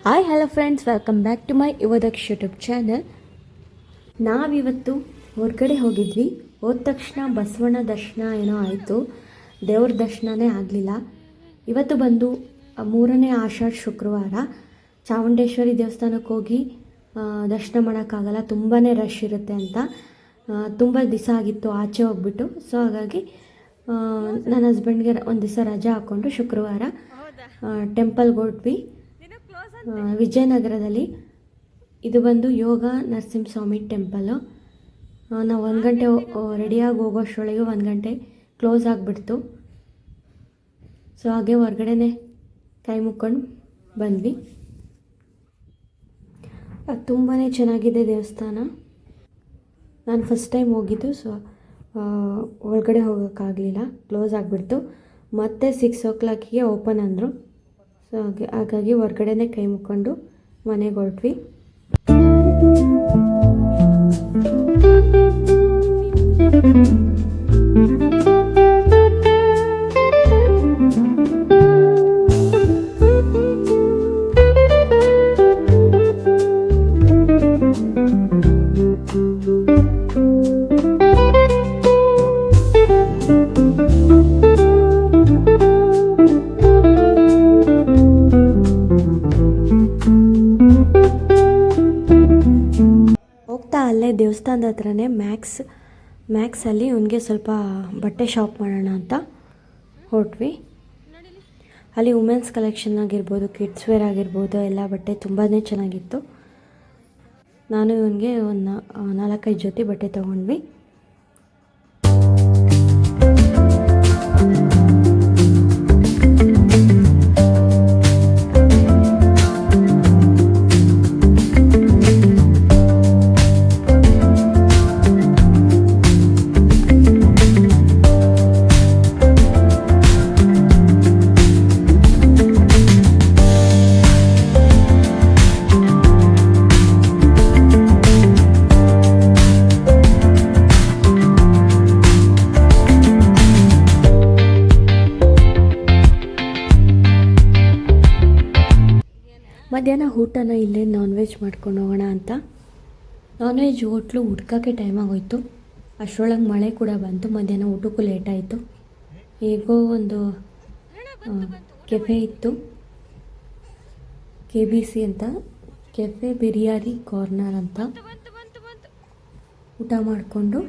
Hi hello friends, welcome back to my Yuvadaksha YouTube channel. ನಾವಿವತ್ತು ಹೊರಗಡೆ ಹೋಗಿದ್ವಿ. ಹೋದ ತಕ್ಷಣ ಬಸವಣ್ಣ ದರ್ಶನ ಏನೋ ಆಯಿತು, ದೇವ್ರ ದರ್ಶನನೇ ಆಗಲಿಲ್ಲ. ಇವತ್ತು ಬಂದು 3ನೇ ಆಷಾಢ ಶುಕ್ರವಾರ ಚಾಮುಂಡೇಶ್ವರಿ ದೇವಸ್ಥಾನಕ್ಕೆ ಹೋಗಿ ದರ್ಶನ ಮಾಡೋಕ್ಕಾಗಲ್ಲ, ತುಂಬಾ ರಶ್ ಇರುತ್ತೆ ಅಂತ. ತುಂಬ ದಿವಸ ಆಗಿತ್ತು ಆಚೆ ಹೋಗ್ಬಿಟ್ಟು. ಸೊ ಹಾಗಾಗಿ ನನ್ನ ಹಸ್ಬೆಂಡ್ಗೆ ಒಂದು ದಿವಸ ರಜೆ ಹಾಕ್ಕೊಂಡು ಶುಕ್ರವಾರ ಟೆಂಪಲ್ಗೆ ಹೊರಟ್ವಿ. ವಿಜಯನಗರದಲ್ಲಿ ಇದು ಬಂದು ಯೋಗ ನರಸಿಂಹಸ್ವಾಮಿ ಟೆಂಪಲ್ಲು. ನಾವು 1 ಗಂಟೆ ರೆಡಿಯಾಗಿ ಹೋಗೋಷ್ಟರೊಳಗೆ 1 ಗಂಟೆ ಕ್ಲೋಸ್ ಆಗಿಬಿಡ್ತು. ಸೊ ಹಾಗೆ ಹೊರಗಡೆನೆ ಕೈ ಮುಕ್ಕೊಂಡು ಬಂದ್ವಿ. ತುಂಬಾ ಚೆನ್ನಾಗಿದೆ ದೇವಸ್ಥಾನ. ನಾನು ಫಸ್ಟ್ ಟೈಮ್ ಹೋಗಿದ್ದು. ಸೊ ಒಳಗಡೆ ಹೋಗೋಕ್ಕಾಗಲಿಲ್ಲ, ಕ್ಲೋಸ್ ಆಗಿಬಿಡ್ತು. ಮತ್ತೆ 6 o'clock ಓಪನ್ ಅಂದರು. ಸೊ ಹಾಗಾಗಿ ಹೊರಗಡೆನೇ ಕೈ ಮುಕ್ಕೊಂಡು ಮನೆಗೆ ಹೊರಟ್ವಿ. ಅಲ್ಲೇ ದೇವಸ್ಥಾನದ ಹತ್ರನೇ ಮ್ಯಾಕ್ಸಲ್ಲಿ ಅವನಿಗೆ ಸ್ವಲ್ಪ ಬಟ್ಟೆ ಶಾಪ್ ಮಾಡೋಣ ಅಂತ ಹೊರಟ್ವಿ. ಅಲ್ಲಿ ವುಮೆನ್ಸ್ ಕಲೆಕ್ಷನ್ ಆಗಿರ್ಬೋದು, ಕಿಡ್ಸ್ ವೇರ್ ಆಗಿರ್ಬೋದು, ಎಲ್ಲ ಬಟ್ಟೆ ತುಂಬಾ ಚೆನ್ನಾಗಿತ್ತು. ನಾನು ಇವನಿಗೆ ಒಂದು 4-5 ಜೊತೆ ಬಟ್ಟೆ ತೊಗೊಂಡ್ವಿ. ಮಧ್ಯಾಹ್ನ ಊಟನ ಇಲ್ಲೇ ನಾನ್ ವೆಜ್ ಮಾಡ್ಕೊಂಡು ಹೋಗೋಣ ಅಂತ. ನಾನ್ ವೆಜ್ ಹೋಟ್ಲು ಹುಡ್ಕೋಕ್ಕೆ ಟೈಮ್ ಆಗೋಯ್ತು. ಅಷ್ಟರೊಳಗೆ ಮಳೆ ಕೂಡ ಬಂತು. ಮಧ್ಯಾಹ್ನ ಊಟಕ್ಕೂ ಲೇಟ್ ಆಯಿತು. ಹೇಗೋ ಒಂದು ಕೆಫೆ ಇತ್ತು, KBC ಅಂತ, ಕೆಫೆ ಬಿರಿಯಾನಿ ಕಾರ್ನರ್ ಅಂತ. ಊಟ ಮಾಡಿಕೊಂಡು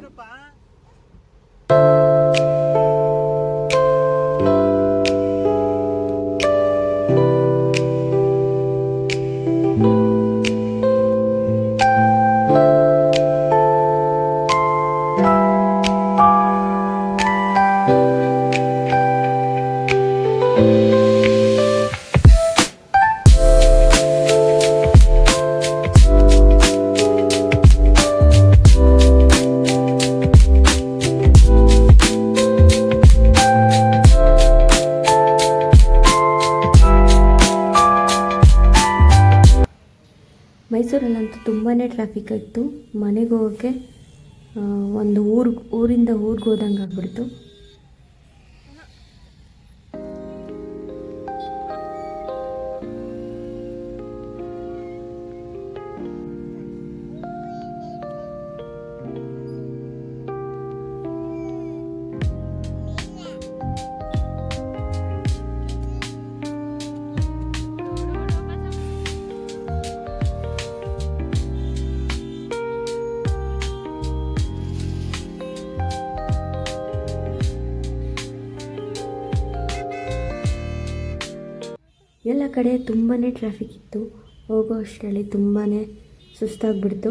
ಮೈಸೂರಲ್ಲಂತೂ ತುಂಬಾ ಟ್ರಾಫಿಕ್ ಇತ್ತು. ಮನೆಗೆ ಹೋಗೋಕ್ಕೆ ಒಂದು ಊರಿಂದ ಊರಿಗೆ ಹೋದಂಗೆ ಆಗ್ಬಿಡ್ತು. ಎಲ್ಲ ಕಡೆ ತುಂಬಾ ಟ್ರಾಫಿಕ್ ಇತ್ತು. ಹೋಗೋ ಅಷ್ಟರಲ್ಲಿ ತುಂಬಾ ಸುಸ್ತಾಗ್ಬಿಡ್ತು.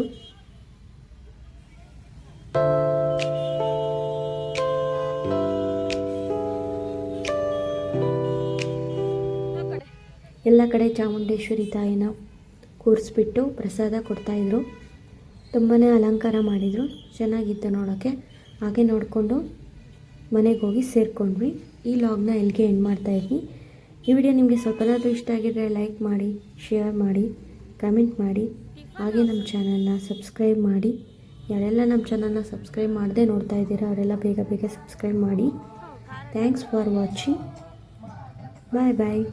ಎಲ್ಲ ಕಡೆ ಚಾಮುಂಡೇಶ್ವರಿ ತಾಯಿನ ಕೂರಿಸ್ಬಿಟ್ಟು ಪ್ರಸಾದ ಕೊಡ್ತಾಯಿದ್ರು. ತುಂಬಾ ಅಲಂಕಾರ ಮಾಡಿದರು, ಚೆನ್ನಾಗಿತ್ತು ನೋಡೋಕ್ಕೆ. ಹಾಗೆ ನೋಡಿಕೊಂಡು ಮನೆಗೆ ಹೋಗಿ ಸೇರಿಕೊಂಡ್ವಿ. ಈ ಲಾಗ್ನ ಎಲ್ಲಿಗೆ ಎಂಡ್ ಮಾಡ್ತಾಯಿದ್ವಿ. ಈ ವಿಡಿಯೋ ನಿಮಗೆ ಸ್ವಲ್ಪನಾದರೂ ಇಷ್ಟ ಆಗಿದ್ದರೆ ಲೈಕ್ ಮಾಡಿ, ಶೇರ್ ಮಾಡಿ, ಕಮೆಂಟ್ ಮಾಡಿ. ಹಾಗೆ ನಮ್ಮ ಚಾನಲ್ನ ಸಬ್ಸ್ಕ್ರೈಬ್ ಮಾಡಿ. ಯಾರೆಲ್ಲ ನಮ್ಮ ಚಾನಲ್ನ ಸಬ್ಸ್ಕ್ರೈಬ್ ಮಾಡದೆ ನೋಡ್ತಾ ಇದ್ದೀರಾ ಅವರೆಲ್ಲ ಬೇಗ ಬೇಗ ಸಬ್ಸ್ಕ್ರೈಬ್ ಮಾಡಿ. Thanks for watching. Bye bye.